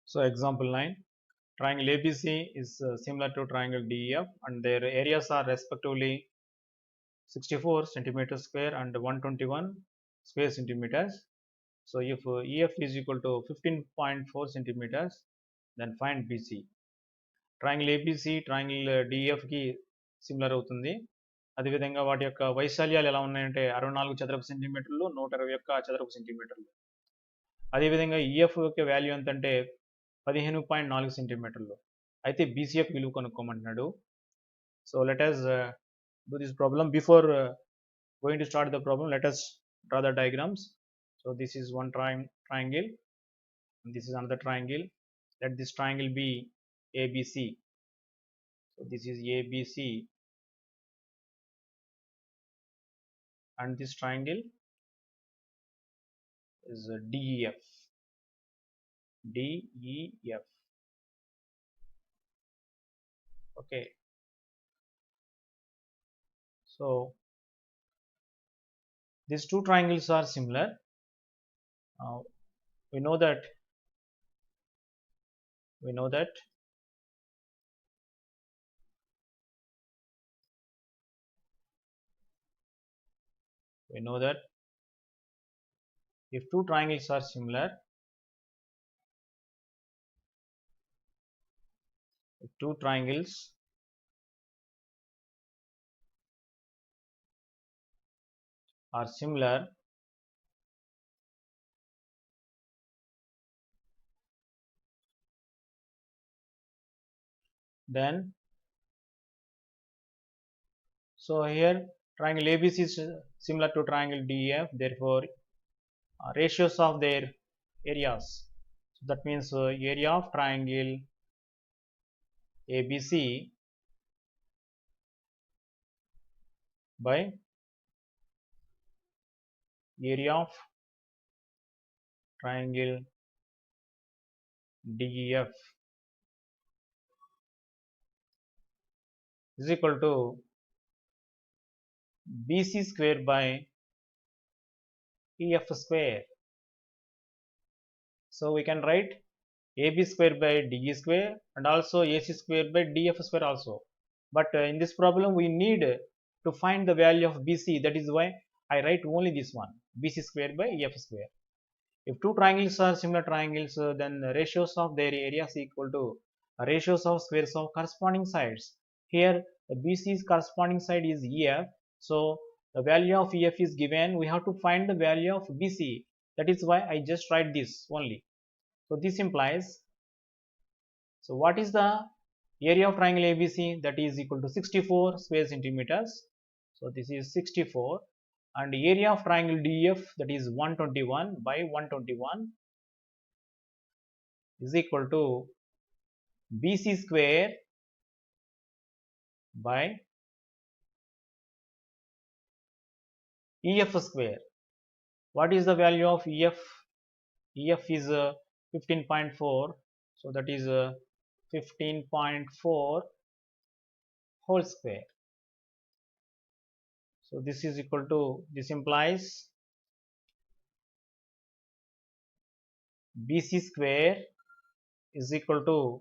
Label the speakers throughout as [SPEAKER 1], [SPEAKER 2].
[SPEAKER 1] So example 9, triangle ABC is similar to triangle DEF and their areas are respectively 64 centimeters square and 121 square centimeters. So if EF is equal to 15.4 centimeters, then find BC. Triangle ABC triangle డిఎఫ్కి similar అవుతుంది. అదేవిధంగా వాటి యొక్క వైశాల్యాలు ఎలా ఉన్నాయంటే 64 చదరపు సెంటీమీటర్లు, 121 చదరపు సెంటీమీటర్లు. అదేవిధంగా ఈఎఫ్ యొక్క వాల్యూ ఎంతంటే 15.4 సెంటీమీటర్లు. అయితే బీసీఎఫ్ విలువ కనుక్కోమంటున్నాడు. So let us do this problem. Before going to start the problem, let us draw the diagrams. So this is one triangle and this is another triangle. Let this triangle be ABC. So this is ABC and this triangle is DEF. DEF. Okay. So these two triangles are similar. We know that if two triangles are similar, then so here triangle ABC is similar to triangle DEF, therefore ratios of their areas. So that means area of triangle ABC by area of triangle DEF is equal to BC square by EF square. So we can write AB square by DE square and also AC square by DF square also. But in this problem we need to find the value of BC. That is why I write only this one, BC square by EF square. If two triangles are similar triangles, then the ratios of their areas equal to ratios of squares of corresponding sides. Here the BC's corresponding side is EF. So the value of EF is given. We have to find the value of BC. That is why I just write this only. So this implies, so what is the area of triangle ABC? That is equal to 64 square centimeters. So this is 64 and area of triangle DF, that is 121 by 121 is equal to BC square by EF square. What is the value of EF? EF is 15.4, so that is 15.4 whole square. So this is equal to, this implies BC square is equal to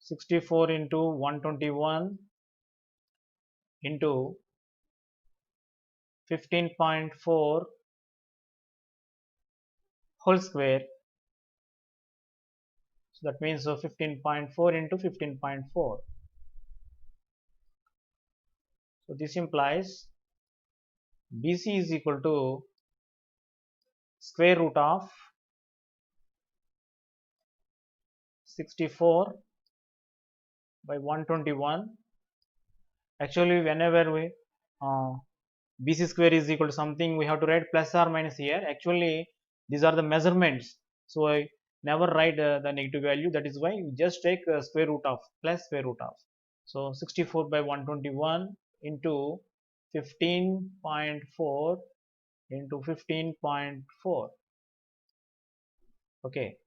[SPEAKER 1] 64 into 121 into 15.4 whole square. So that means 15.4 into 15.4. So this implies BC is equal to square root of 64 by 121. Actually, whenever we BC square is equal to something, we have to write plus or minus here. Actually, these are the measurements, so I never write the negative value. That is why you just take square root of, plus square root of. So 64 by 121 into 15.4 into 15.4. Okay.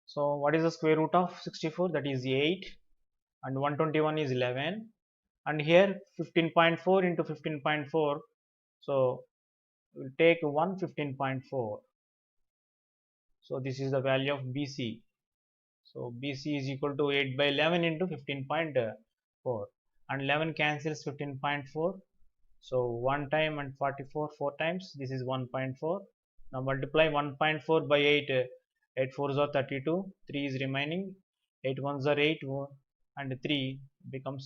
[SPEAKER 1] So what is the square root of 64? That is 8 and 121 is 11, and here 15.4 into 15.4, So we'll take 115.4. So this is the value of BC. So BC is equal to 8 by 11 into 15.4, and 11 cancels 15.4. So 1 time and 44 4 times, this is 1.4. Now multiply 1.4 by 8. 8 4s are 32, 3 is remaining, 8 1s are 8, and 3 becomes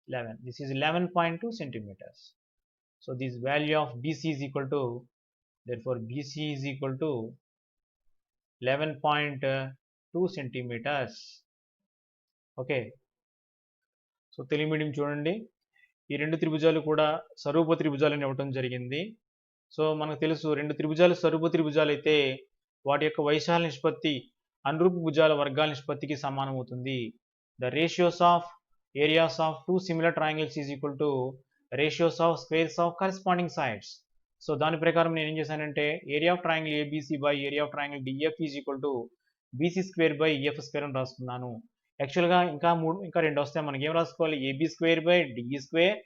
[SPEAKER 1] 11. This is 11.2 centimeters. So this value of BC is equal to, therefore BC is equal to 11.2 centimeters. Okay. So Telugu medium చూడండి, ఈ రెండు త్రిభుజాలు కూడా స్వరూప త్రిభుజాలని ఇవ్వటం జరిగింది. So మనకు తెలుసు, రెండు త్రిభుజాలు స్వరూప త్రిభుజాలు అయితే వాటి యొక్క వైశాల్య నిష్పత్తి అనురూప భుజాల వర్గాల నిష్పత్తికి సమానం అవుతుంది. The ratios of areas of two similar triangles is equal to ratios of squares of corresponding sides. So దాని ప్రకారం నేను ఏం చేశానంటే, area of triangle ABC by area of triangle DF is equal to BC square by EF square అని రాసుకున్నాను. యాక్చువల్గా ఇంకా రెండు వస్తాయి, మనకి ఏం రాసుకోవాలి, AB square by DE square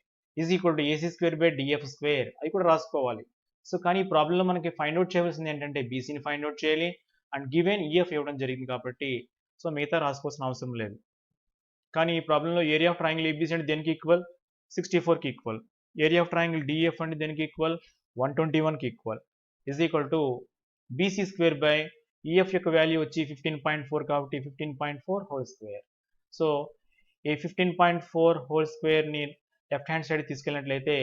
[SPEAKER 1] is equal to AC square by DF square, అది కూడా రాసుకోవాలి. సో కానీ ఈ ప్రాబ్లంలో మనకి ఫైండ్ అవుట్ చేయవలసింది ఏంటంటే బీసీని ఫైండ్ అవుట్ చేయాలి, అండ్ గివెన్ ఈఎఫ్ ఇవ్వడం జరిగింది కాబట్టి సో మిగతా రాసుకోవాల్సిన అవసరం లేదు. కానీ ఈ ప్రాబ్లంలో ఏరియా ఆఫ్ ట్రయాంగిల్ ఏబీసీ అంటే దేనికి ఈక్వల్, 64కి equal. Area of triangle DF అంటే దేనికి ఈక్వల్, 121కి equal. Is equal to BC square by EF యొక్క వాల్యూ వచ్చి 15.4 కాబట్టి 15.4 హోల్ స్క్వేర్. సో ఈ 15.4 హోల్ స్క్వేర్ని లెఫ్ట్ హ్యాండ్ సైడ్ తీసుకెళ్ళినట్లయితే,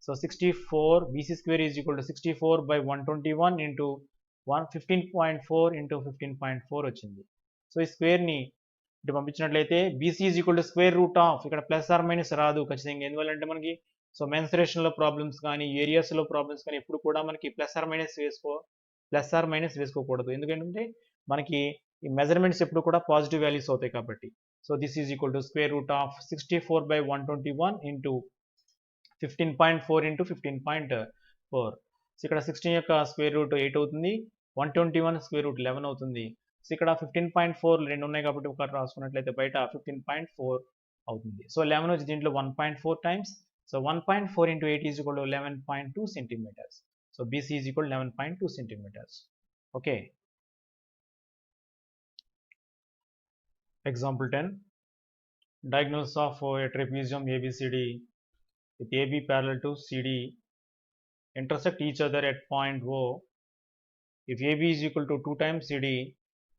[SPEAKER 1] so 64 BC square is equal to 64 by 121 into 15.4 into 15.4 వచ్చింది. సో ఈ స్క్వేర్ని ఇటు పంపించినట్లయితే BC is equal to square root of, ఇక్కడ ప్లస్ ఆర్ మైనస్ రాదు ఖచ్చితంగా, ఎందువల్లంటే మనకి సో మెన్సురేషన్లో ప్రాబ్లమ్స్ కానీ ఏరియాస్లో ప్రాబ్లమ్స్ కానీ ఎప్పుడు కూడా మనకి ప్లస్ ఆర్ మైనస్ వేసుకోకూడదు, ఎందుకంటే మనకి ఈ మెజర్మెంట్స్ ఎప్పుడు కూడా పాజిటివ్ వాల్యూస్ అవుతాయి కాబట్టి. So this is equal to square root of 64 by 121 into 15.4 into 15.4. So ఇక్కడ 16 యొక్క స్క్వేర్ రూట్ 8 అవుతుంది, 121 స్క్వేర్ రూట్ 11 అవుతుంది. సో ఇక్కడ 15.4 రెండు ఉన్నాయి కాబట్టి ఒకటి రాసుకున్నట్లయితే బయట 15.4 అవుతుంది. సో 11 వచ్చి దీంట్లో 1.4 times, so 1.4 into 8 is equal to 11.2 centimeters. So BC is equal to 11.2 centimeters. Okay. Example 10. Diagonals of a trapezium ABCD with AB parallel to CD intersect each other at point O. If AB is equal to 2 times CD,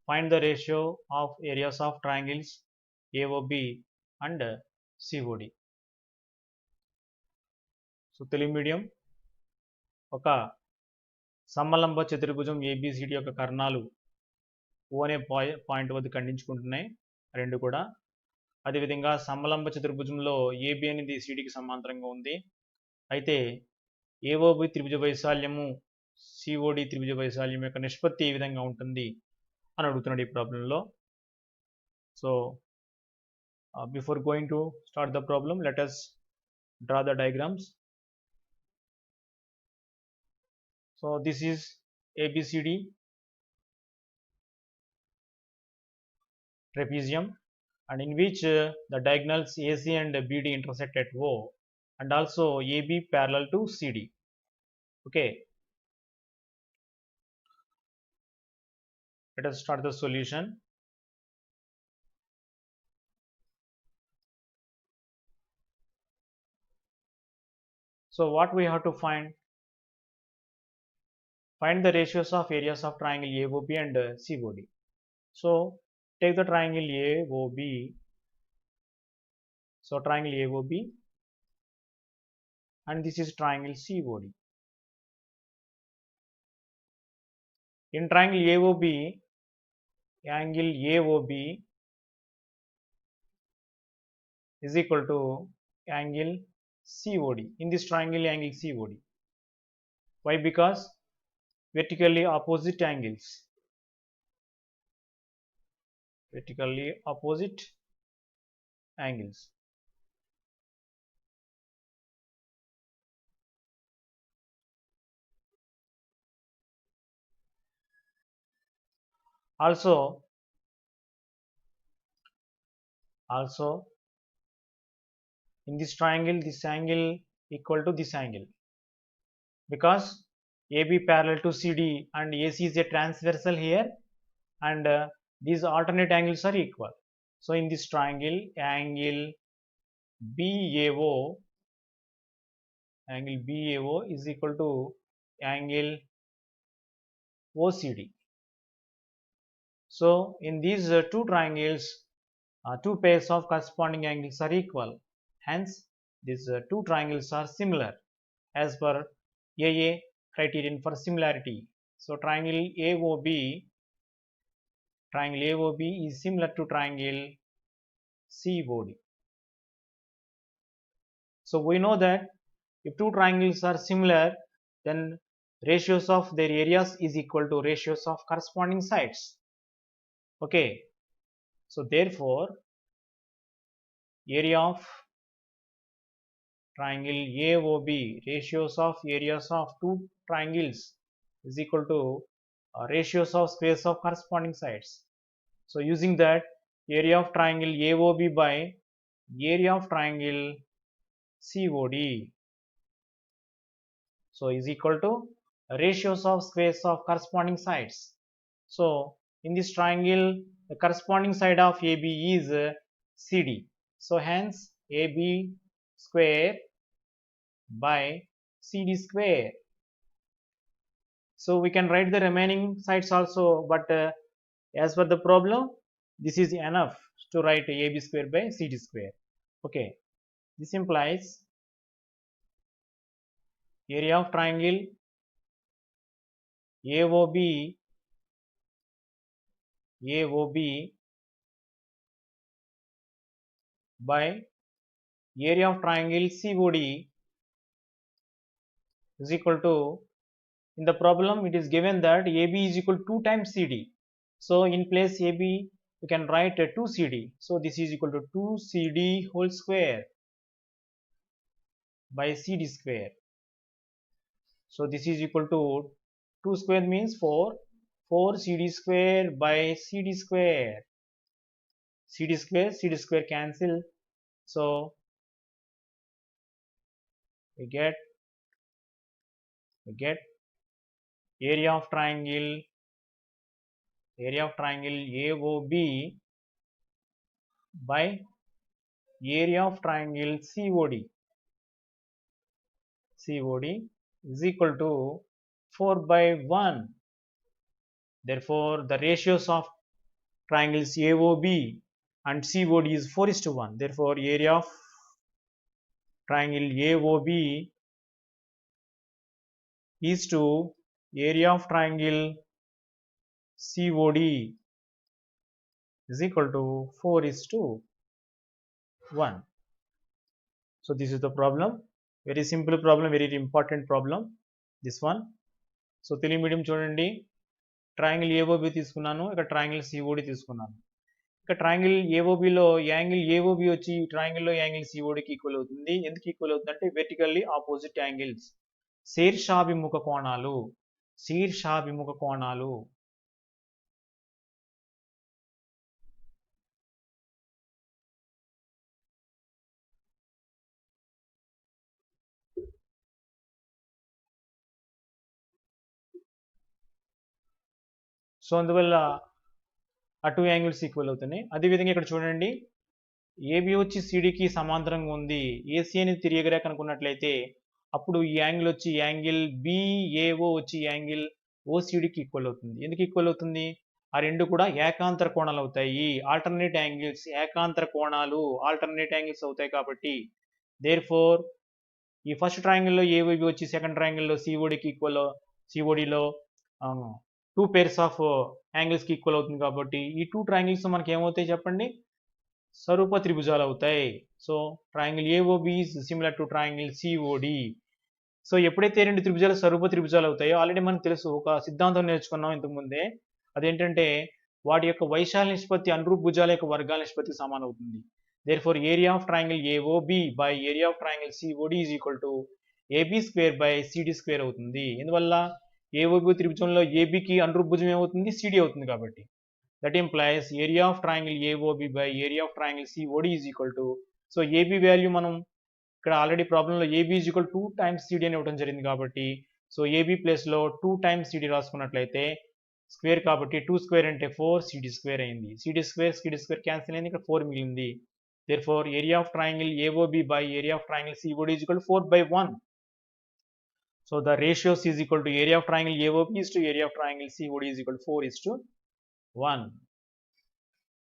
[SPEAKER 1] find the ratio of areas of triangles AOB and COD. So Telugu medium, ఒక సమలంబ చతుర్భుజం A B C D యొక్క కర్ణాలు ఓ అనే point వద్ద ఖండించుకుంటున్నాయి రెండు కూడా. అదేవిధంగా సమలంబ చతుర్భుజంలో AB అనేది సిడికి సమాంతరంగా ఉంది. అయితే ఏఓబి త్రిభుజ వైశాల్యము సిఓడి త్రిభుజ వైశాల్యం యొక్క నిష్పత్తి ఏ విధంగా ఉంటుంది అని అడుగుతున్నాడు ఈ ప్రాబ్లంలో. So before going to start the problem, let us draw the diagrams. So this is ABCD trapezium, and in which the diagonals AC and BD intersect at O, and also AB parallel to CD. Okay, let us start the solution. So what we have to find the ratios of areas of triangle AOB and COD. So take the triangle AOB. So triangle AOB, and this is triangle COD. In triangle AOB, angle AOB is equal to angle COD. In this triangle, angle COD. Why? Because vertically opposite angles. Vertically opposite angles. Also in this triangle, this angle equal to this angle. because AB parallel to CD and AC is a transversal here, and these alternate angles are equal. So in this triangle, angle BAO is equal to angle OCD. So in these two triangles, two pairs of corresponding angles are equal. Hence, these two triangles are similar as per AA criterion for similarity. So triangle AOB is similar to triangle COD. So we know that if two triangles are similar, then ratios of their areas is equal to ratios of corresponding sides. Okay, so therefore area of triangle AOB, ratios of areas of two triangles is equal to ratios of squares of corresponding sides. So using that, area of triangle AOB by area of triangle COD, so is equal to ratios of squares of corresponding sides. So in this triangle, the corresponding side of AB is CD. So hence AB square by CD square. So we can write the remaining sides also, but as per the problem, this is enough to write AB square by CD square. Okay, this implies area of triangle AOB by area of triangle COD is equal to, in the problem it is given that AB is equal to 2 times CD. So in place AB we can write 2 CD. So this is equal to 2 CD whole square by CD square. So this is equal to 2 square means 4 CD square by CD square. CD square cancel. So we get area of triangle AOB by area of triangle COD is equal to 4 by 1. Therefore the ratios of triangles AOB and COD is 4:1. Therefore area of triangle AOB is to area of triangle COD is equal to 4:1. So this is the problem. Very simple problem, very important problem. This one. So Telugu medium చూడండి, triangle AOB తీసుకున్నాను, ఇక్కడ triangle COD తీసుకున్నాను. ఇక్కడ triangle ఏఓబిలో angle AOB వచ్చి ట్రయాంగిల్లో angle సిఓడికి equal అవుతుంది. ఎందుకు equal అవుతుంది అంటే వెర్టికల్లీ ఆపోజిట్ యాంగిల్స్, శీర్షాభిముఖ కోణాలు. సో అందువల్ల ఆ టూ యాంగిల్స్ ఈక్వల్ అవుతున్నాయి. అదేవిధంగా ఇక్కడ చూడండి, ఏబి వచ్చి సిడికి సమాంతరంగా ఉంది, ఏసీ అనేది తిరిగే కనుకున్నట్లయితే అప్పుడు ఈ యాంగిల్ వచ్చి యాంగిల్ బిఏఓ వచ్చి యాంగిల్ ఓసిడికి ఈక్వల్ అవుతుంది. ఎందుకు ఈక్వల్ అవుతుంది? ఆ రెండు కూడా ఏకాంతర కోణాలు అవుతాయి. ఆల్టర్నేట్ యాంగిల్స్, ఏకాంతర కోణాలు ఆల్టర్నేట్ యాంగిల్స్ అవుతాయి. కాబట్టి దేర్ ఫోర్ ఈ ఫస్ట్ ట్రయాంగిల్లో ఏఓబి వచ్చి సెకండ్ ట్రయాంగిల్లో సిఓడిలో టూ పేర్స్ ఆఫ్ యాంగిల్స్కి ఈక్వల్ అవుతుంది. కాబట్టి ఈ టూ ట్రయాంగిల్స్ మనకి ఏమవుతాయి చెప్పండి? స్వరూప త్రిభుజాలు అవుతాయి. So triangle A O B is similar to triangle C O D. So ఎప్పుడైతే రెండు త్రిభుజాలు స్వరూప త్రిభుజాలు అవుతాయో ఆల్రెడీ మనకు తెలుసు, ఒక సిద్ధాంతం నేర్చుకున్నాం ఇంతకుముందే. అదేంటంటే వాటి యొక్క వైశాల్య నిష్పత్తి అనురూప భుజాల యొక్క వర్గాల నిష్పత్తికి సమానం అవుతుంది. therefore area of triangle AOB by area of triangle COD is equal to AB square by CD square అవుతుంది. ఎందువల్ల AOB త్రిభుజంలో AB కి అనురూప భుజం ఏమవుతుంది? CD అవుతుంది. కాబట్టి that implies area of triangle AOB by area of triangle COD is equal to, so AB value మనం ఇక్కడ already ప్రాబ్లంలో AB is equal to 2 times CD అని ఇవ్వడం జరిగింది. కాబట్టి సో ఏబీ ప్లేస్లో 2 టైమ్స్ సిడి రాసుకున్నట్లయితే స్క్వేర్ కాబట్టి 2 స్క్వేర్ అంటే 4 సిడి స్క్వేర్ అయింది. సిడి స్క్వేర్ క్యాన్సిల్ అయింది, ఇక్కడ 4 మిగిలింది. Therefore area of triangle A O B by area of triangle C O D is equal to 4/1. So the ratios is equal to area of triangle AOB is to area of triangle COD is equal to 4:1.